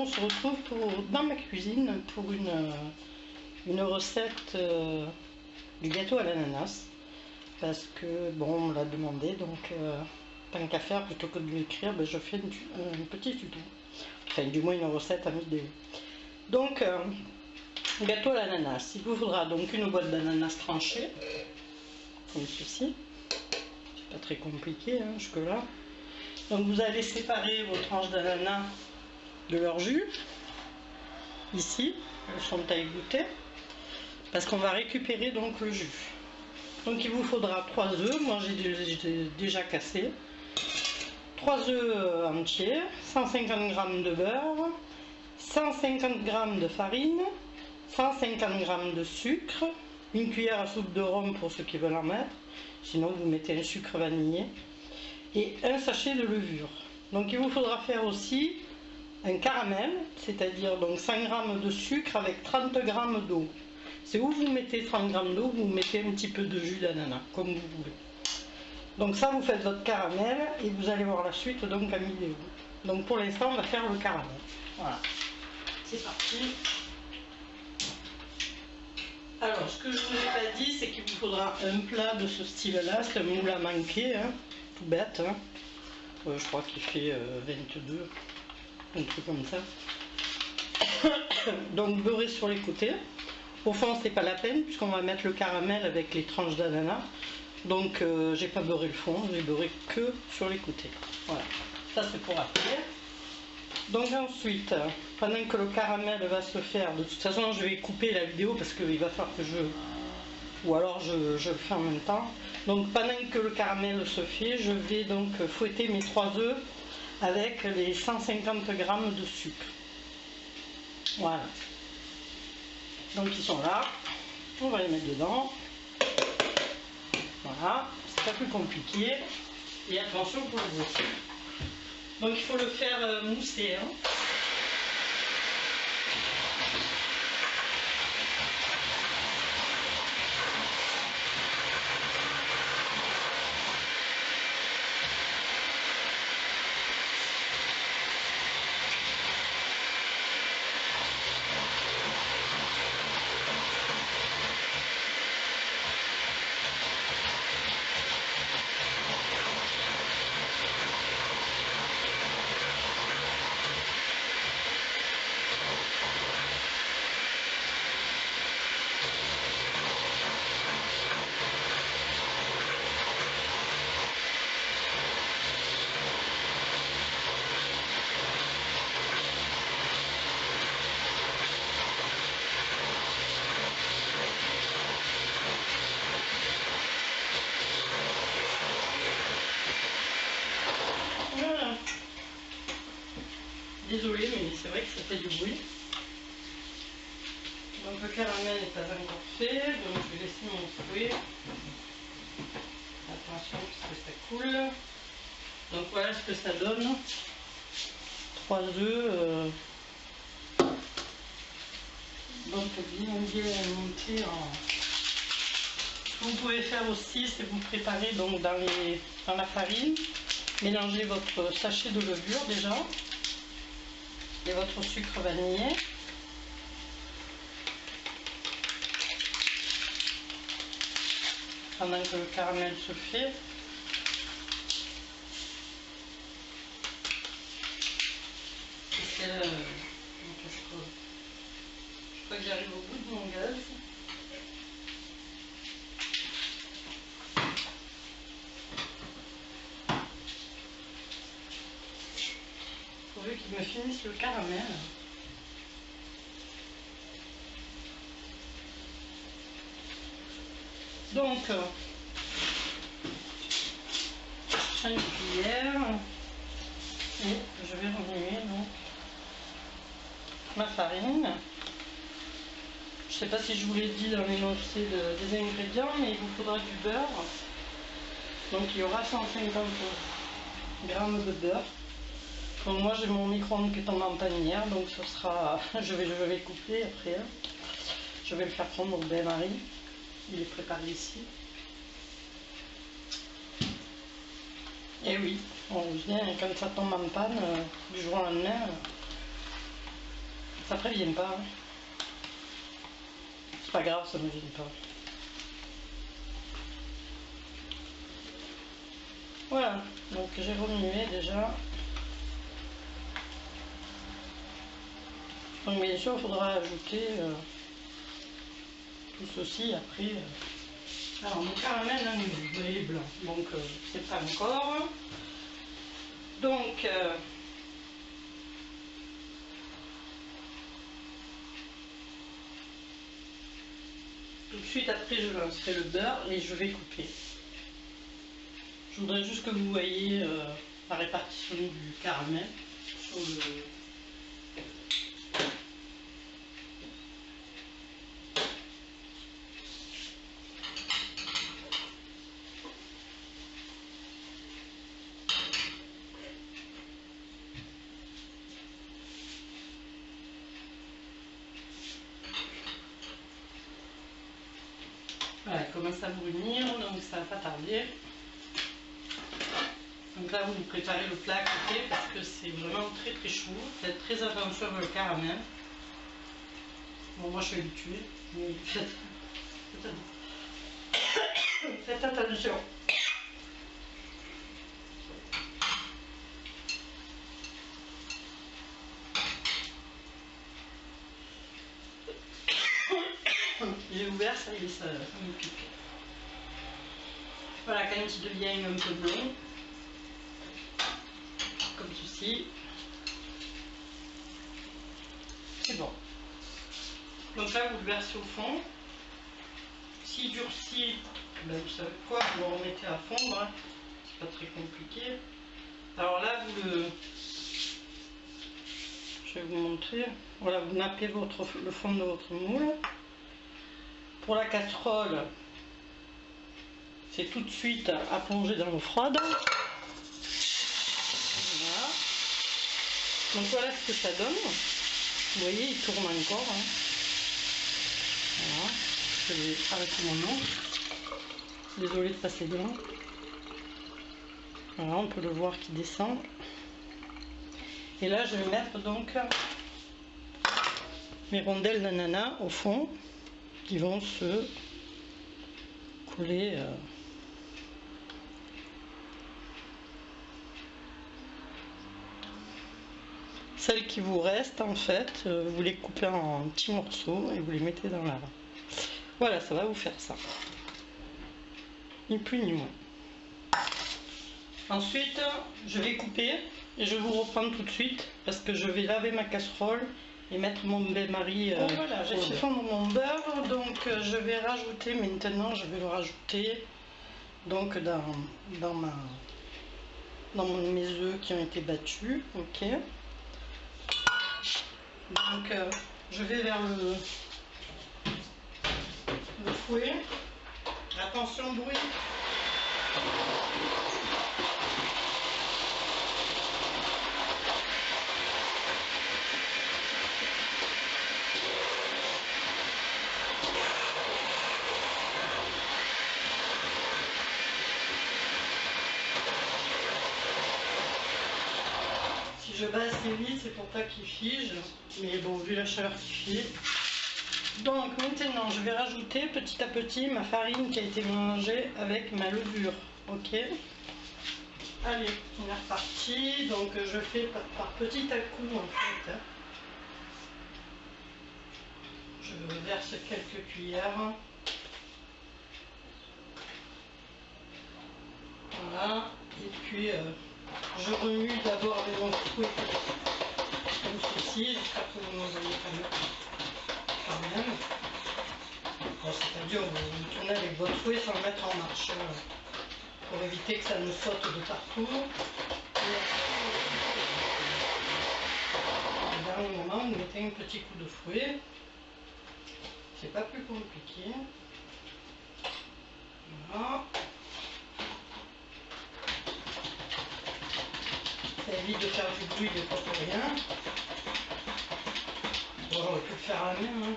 on se retrouve dans ma cuisine pour une recette du gâteau à l'ananas. Parce que, bon, on me l'a demandé, donc tant qu'à faire, plutôt que de l'écrire, ben, je fais un petit tuto. Enfin, du moins une recette en vidéo. Donc, gâteau à l'ananas. Il vous faudra donc une boîte d'ananas tranchée, comme ceci. C'est pas très compliqué, hein, jusque-là. Donc, vous allez séparer vos tranches d'ananas de leur jus. Ici, elles sont à égoutter. Parce qu'on va récupérer donc le jus. Donc, il vous faudra 3 œufs. Moi, j'ai déjà cassé. 3 œufs entiers, 150 g de beurre, 150 g de farine, 150 g de sucre, une cuillère à soupe de rhum pour ceux qui veulent en mettre, sinon vous mettez un sucre vanillé, et un sachet de levure. Donc il vous faudra faire aussi un caramel, c'est-à-dire donc 100 g de sucre avec 30 g d'eau. C'est où vous mettez 30 g d'eau, vous mettez un petit peu de jus d'ananas, comme vous voulez. Donc ça, vous faites votre caramel et vous allez voir la suite donc en vidéo. Donc pour l'instant, on va faire le caramel. Voilà, c'est parti. Alors, ce que je ne vous ai pas dit, c'est qu'il vous faudra un plat de ce style-là. C'est un moule à manquer, hein, tout bête. Hein. Je crois qu'il fait 22, un truc comme ça. Donc beurré sur les côtés. Au fond, c'est pas la peine puisqu'on va mettre le caramel avec les tranches d'ananas. Donc j'ai pas beurré le fond, j'ai beurré que sur les côtés. Voilà, ça c'est pour après. Donc ensuite, pendant que le caramel va se faire, de toute façon je vais couper la vidéo parce qu'il va falloir que ou alors je le fais en même temps. Donc pendant que le caramel se fait, je vais donc fouetter mes 3 œufs avec les 150 g de sucre. Voilà. Donc ils sont là, on va les mettre dedans. Voilà, c'est pas plus compliqué. Et attention pour le veau. Donc il faut le faire mousser. Hein. Voilà. Désolée, mais c'est vrai que ça fait du bruit. Donc le caramel n'est pas encore fait, donc je vais laisser mon fouet. Attention parce que ça coule. Donc voilà ce que ça donne. 3 œufs. Donc bien monté en... Ce que vous pouvez faire aussi, c'est vous préparer donc dans la farine. Mélangez votre sachet de levure déjà. Et votre sucre vanillé. Pendant que le caramel se fait. Je crois que j'arrive au bout de mon gaz. Il faut qu'il me finisse le caramel. Donc, une cuillère et je vais remuer donc ma farine. Je ne sais pas si je vous l'ai dit dans l'énoncé des ingrédients, mais il vous faudra du beurre. Donc il y aura 150 g de beurre. Donc moi j'ai mon micro-ondes qui tombe en panière, donc ce sera, je vais couper après. Je vais le faire prendre au bain-marie. Il est préparé ici. Et oui, on vient quand ça tombe en panne du jour au lendemain. Ça prévient pas. Hein. C'est pas grave, ça ne vient pas. Voilà, donc j'ai remué déjà. Donc bien sûr, il faudra ajouter tout ceci après. Alors mon caramel, hein, il est blanc, donc c'est pas encore. Donc tout de suite après, je lancerai le beurre et je vais couper. Je voudrais juste que vous voyez la répartition du caramel sur le... Voilà, il commence à brunir, donc ça va pas tarder. Donc là, vous préparez le plat à côté parce que c'est vraiment très très chaud. Faites très attention avec le caramel. Bon, moi je suis habituée, mais faites attention. J'ai ouvert, ça y est, ça me pique. Voilà, quand il devient un peu blond, comme ceci, c'est bon. Donc là, vous le versez au fond. S'il durcit, ben, vous savez quoi, vous le remettez à fondre. Hein. C'est pas très compliqué. Alors là, vous le... Je vais vous montrer. Voilà, vous nappez le fond de votre moule. Pour la casserole, c'est tout de suite à plonger dans l'eau froide. Voilà. Donc voilà ce que ça donne. Vous voyez, il tourne encore. Hein. Voilà. Je vais arrêter mon eau. Désolée de passer devant. Voilà, on peut le voir qui descend. Et là, je vais mettre donc mes rondelles d'ananas au fond qui vont se coller. Celles qui vous restent, en fait, vous les coupez en petits morceaux et vous les mettez dans la... Voilà, ça va vous faire ça. Ni plus ni moins. Ensuite, je vais couper et je vous reprends tout de suite parce que je vais laver ma casserole et mettre mon bain-marie. Voilà, j'ai fait fondre mon beurre, donc je vais rajouter maintenant, je vais le rajouter donc dans mes œufs qui ont été battus. Ok. Donc je vais vers le fouet. Attention bruit. Si je bats assez vite, c'est pour pas qu'il fige, mais bon, vu la chaleur qu'il fait. Donc maintenant, je vais rajouter petit à petit ma farine qui a été mélangée avec ma levure. Ok. Allez, on est reparti. Donc je fais par petit à coup en fait. Je verse quelques cuillères. Voilà. Et puis je remue d'abord avec mon fouet comme ceci. J'espère que vous m'en voyez quand même. Bon, c'est-à-dire vous tournez avec votre fouet sans le mettre en marche pour éviter que ça ne saute de partout. Et au dernier moment, vous mettez un petit coup de fouet. C'est pas plus compliqué. Voilà. Ça évite de faire du bruit de pas pour rien. Bon, j'aurais pu le faire à la main. Hein.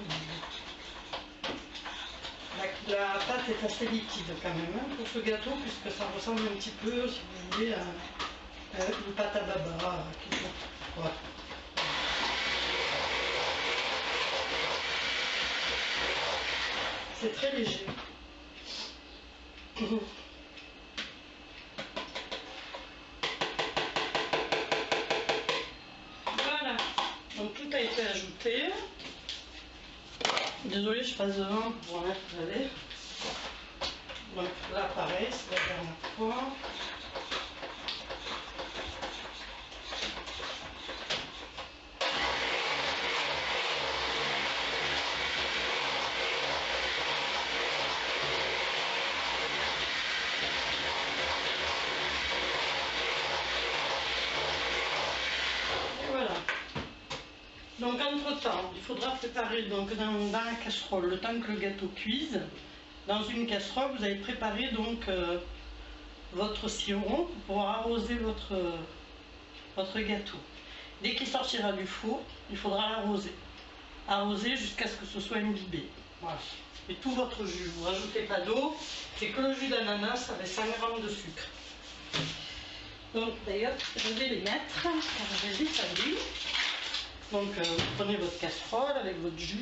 La pâte est assez liquide quand même hein, pour ce gâteau, puisque ça ressemble un petit peu, si vous voulez, à une pâte à baba. Voilà. C'est très léger. Voilà, donc tout a été ajouté. Désolée, je passe devant pour remettre la lait. Donc là, pareil, c'est la dernière fois. Donc entre-temps, il faudra préparer donc dans la casserole, le temps que le gâteau cuise. Dans une casserole, vous allez préparer donc votre sirop pour pouvoir arroser votre gâteau. Dès qu'il sortira du four, il faudra l'arroser. Arroser jusqu'à ce que ce soit imbibé. Voilà. Et tout votre jus, vous ne rajoutez pas d'eau, c'est que le jus d'ananas avec 100 g de sucre. Donc d'ailleurs, je vais les mettre car j'ai établi. Donc vous prenez votre casserole avec votre jus,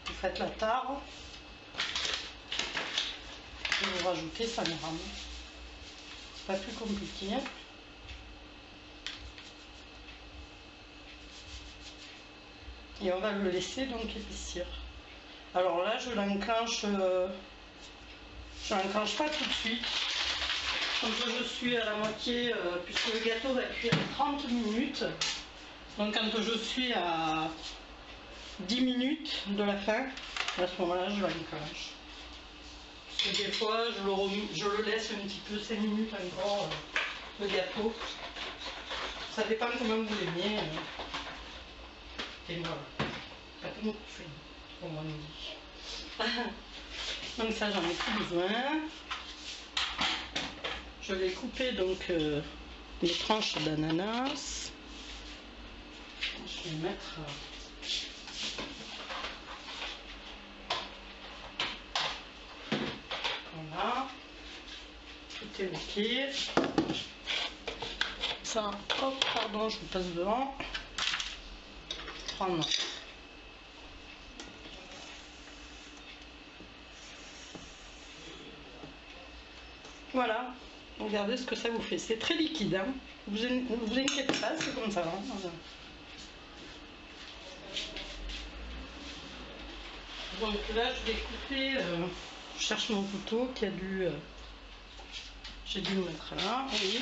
vous faites la tare et vous rajoutez 100 g. C'est pas plus compliqué. Et on va le laisser donc épaissir. Alors là je l'enclenche pas tout de suite. Donc je suis à la moitié puisque le gâteau va cuire 30 minutes. Donc quand je suis à 10 minutes de la fin, à ce moment-là, je l'enclenche. Parce que des fois, je le laisse un petit peu, 5 minutes encore, le gâteau. Ça dépend comment vous l'aimez. Et voilà. Pas tout le monde fait, comme on dit. Donc ça, j'en ai plus besoin. Je vais couper donc les tranches d'ananas. Je vais mettre voilà, tout est ok. Ça, hop, pardon, je vous passe devant. Prendre. Voilà, regardez ce que ça vous fait. C'est très liquide, hein. Vous inquiétez pas, c'est comme ça. Hein. Donc là, je vais couper, je cherche mon couteau qui a dû, j'ai dû le mettre là, oui,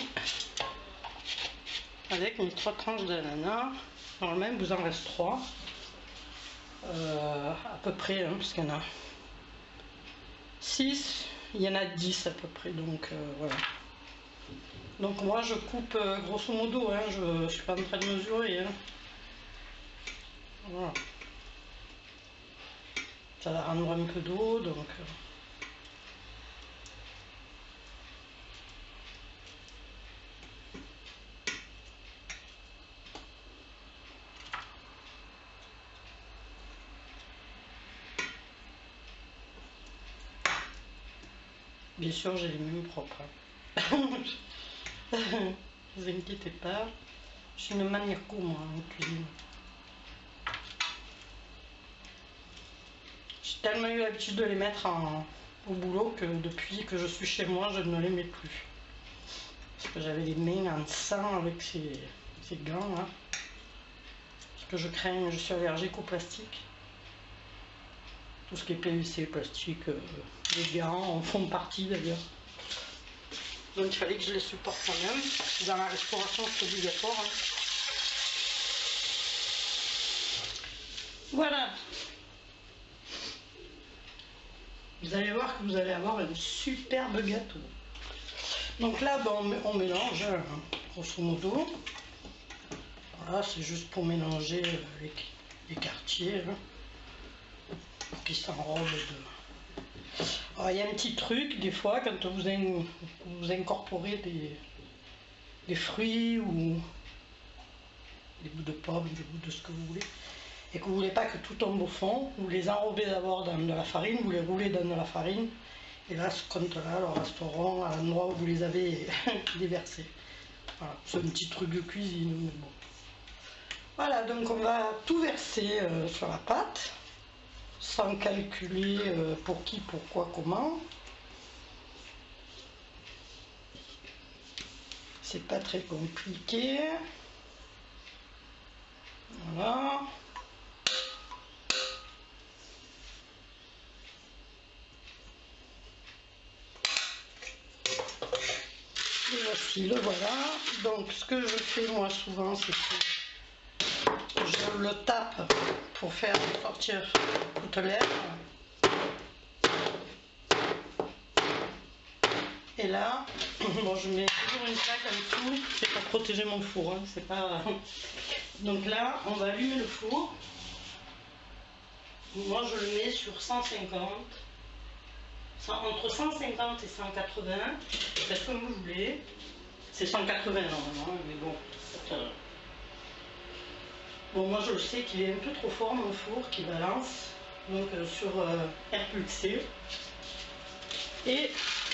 avec mes 3 tranches d'ananas. Normalement, il vous en reste 3, à peu près, hein, parce qu'il y en a 6, il y en a 10 à peu près, donc voilà. Donc moi, je coupe grosso modo, hein, je ne suis pas en train de mesurer. Hein. Voilà. Ça va rendre un peu d'eau, donc... Bien sûr, j'ai les mêmes propres. Hein. Ne vous inquiétez pas. Je suis une maniaco, moi, en cuisine. J'ai tellement eu l'habitude de les mettre au boulot que depuis que je suis chez moi, je ne les mets plus. Parce que j'avais les mains en sang avec ces gants là. Parce que je suis allergique au plastique. Tout ce qui est PVC, plastique, les gants en font partie d'ailleurs. Donc il fallait que je les supporte quand même. Dans la restauration, c'est obligatoire. Hein. Voilà. Vous allez voir que vous allez avoir un superbe gâteau. Donc là, ben, on mélange, hein, grosso modo. Voilà, c'est juste pour mélanger les quartiers. Hein, pour qu'ils s'enrobent de... Alors, il y a un petit truc, des fois, quand vous incorporez des fruits ou des bouts de pomme, des bouts de ce que vous voulez, et que vous ne voulez pas que tout tombe au fond, vous les enrobez d'abord dans de la farine, vous les roulez dans de la farine, et là, ce compte-là, alors resteront à l'endroit où vous les avez déversés. Voilà, c'est un petit truc de cuisine, mais bon. Voilà, donc on va tout verser sur la pâte. sans calculer pour qui, pourquoi, comment. C'est pas très compliqué. Voilà. Et voici le voilà. Donc ce que je fais moi souvent, c'est que je le tape pour faire sortir toute l'air. Et là, bon, je mets toujours une plaque en dessous, c'est pour protéger mon four, hein, c'est pas... Donc là, on va allumer le four. Moi, je le mets sur 150, entre 150 et 180, faites comme vous voulez. C'est 180 normalement, mais bon. Bon, moi, je sais qu'il est un peu trop fort, mon four, qui balance, donc sur air pulsé. Et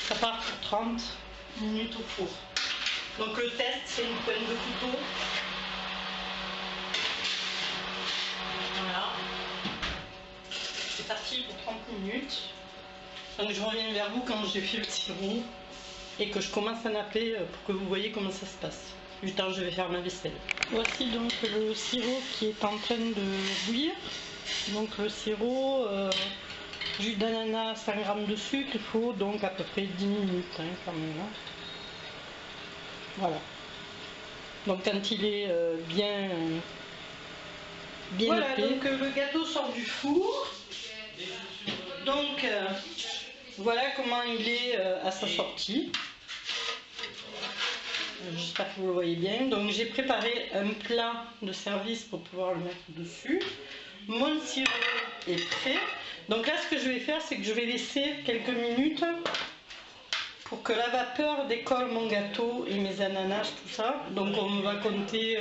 ça part pour 30 minutes au four. Donc le test, c'est une pointe de couteau. Voilà. C'est parti pour 30 minutes. Donc je reviens vers vous quand j'ai fait le sirop et que je commence à napper pour que vous voyez comment ça se passe. Du temps, je vais faire ma vaisselle. Voici donc le sirop qui est en train de bouillir. Donc le sirop, jus d'ananas, 100 g de sucre, il faut donc à peu près 10 minutes hein, quand même. Hein. Voilà. Donc quand il est bien voilà, épais. Donc le gâteau sort du four. Donc voilà comment il est à sa sortie. J'espère que vous le voyez bien. Donc j'ai préparé un plat de service pour pouvoir le mettre dessus. Mon sirop est prêt. Donc là, ce que je vais faire, c'est que je vais laisser quelques minutes pour que la vapeur décolle mon gâteau et mes ananas, tout ça. Donc on va compter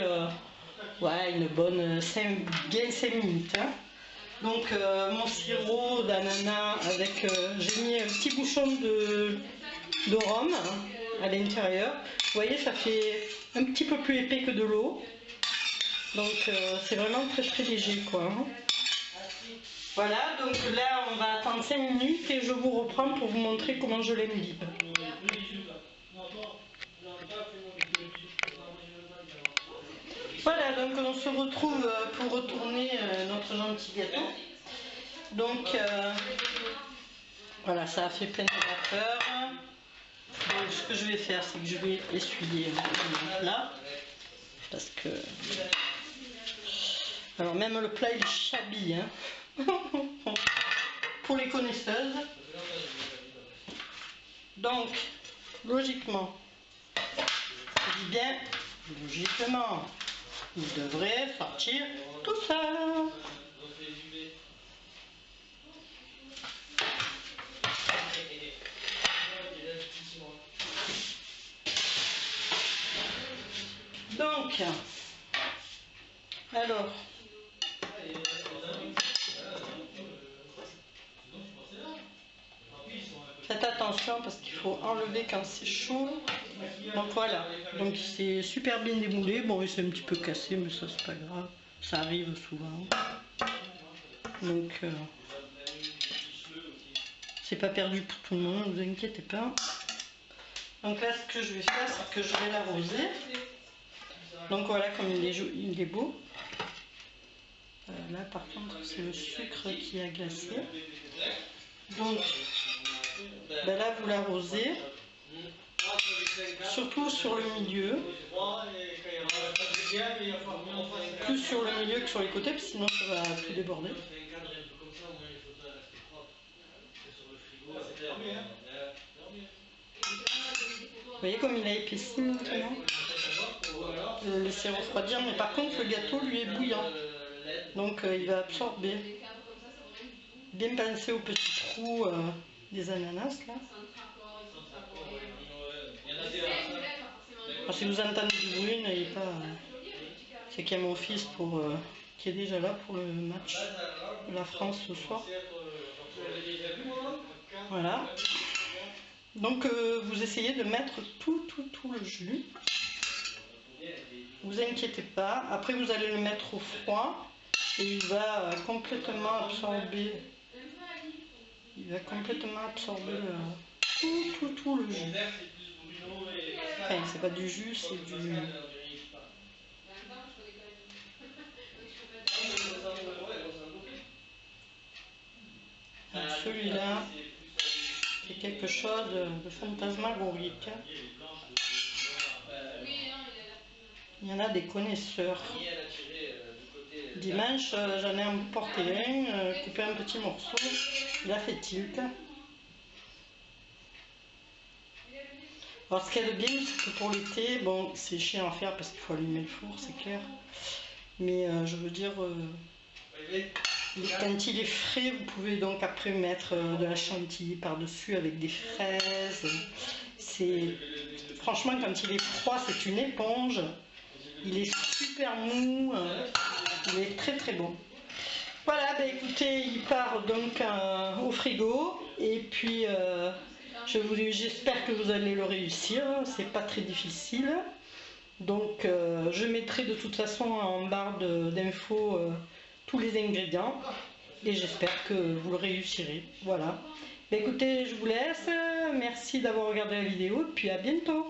ouais, une bonne 5 minutes. Hein. Donc mon sirop d'ananas avec... j'ai mis un petit bouchon de rhum hein, à l'intérieur. Vous voyez, ça fait un petit peu plus épais que de l'eau. Donc c'est vraiment très très léger quoi. Hein. Voilà, donc là on va attendre 5 minutes et je vous reprends pour vous montrer comment je l'imbibe. Voilà, donc on se retrouve pour retourner notre gentil gâteau. Donc voilà, ça a fait plein de vapeur. Donc ce que je vais faire, c'est que je vais essuyer mon plat. Parce que... Alors même le plat il est shabby, hein. Pour les connaisseuses. Donc, logiquement, je dis bien, logiquement, il devrait sortir tout seul. Donc, alors, faites attention parce qu'il faut enlever quand c'est chaud. Donc voilà, donc c'est super bien démoulé. Bon, il s'est un petit peu cassé, mais ça c'est pas grave, ça arrive souvent. Donc c'est pas perdu pour tout le monde, ne vous inquiétez pas. Donc là, ce que je vais faire, c'est que je vais l'arroser. Donc voilà comme il est beau. Là par contre c'est le sucre qui a glacé. Donc ben là vous l'arrosez, surtout sur le milieu. Plus sur le milieu que sur les côtés, parce que sinon ça va tout déborder. Vous voyez comme il a épaissi maintenant. Je vais le laisser refroidir, mais par contre le gâteau lui est bouillant. Donc il va absorber. Bien penser aux petits trous des ananas là. Alors, si vous entendez du bruit, n'ayez pas... c'est qu'il y a mon fils qui est déjà là pour le match de la France ce soir. Voilà. Donc vous essayez de mettre tout le jus. Vous inquiétez pas. Après vous allez le mettre au froid. et il va complètement absorber. Il va complètement absorber tout le jus. Enfin, c'est pas du jus, c'est du... Celui-là, c'est quelque chose de fantasmagorique. Il y en a des connaisseurs. Dimanche, j'en ai emporté un, coupé un petit morceau. Il a fait tilt. Alors ce qu'il y a de bien, c'est que pour l'été, bon, c'est chiant à faire parce qu'il faut allumer le four, c'est clair. Mais je veux dire, quand il est frais, vous pouvez donc après mettre de la chantilly par-dessus avec des fraises. Franchement, quand il est froid, c'est une éponge. Il est super mou, il est très très bon. Voilà, bah écoutez, il part donc au frigo et puis j'espère que vous allez le réussir, c'est pas très difficile. Donc je mettrai de toute façon en barre d'infos tous les ingrédients et j'espère que vous le réussirez. Voilà. Bah écoutez, je vous laisse, merci d'avoir regardé la vidéo et puis à bientôt.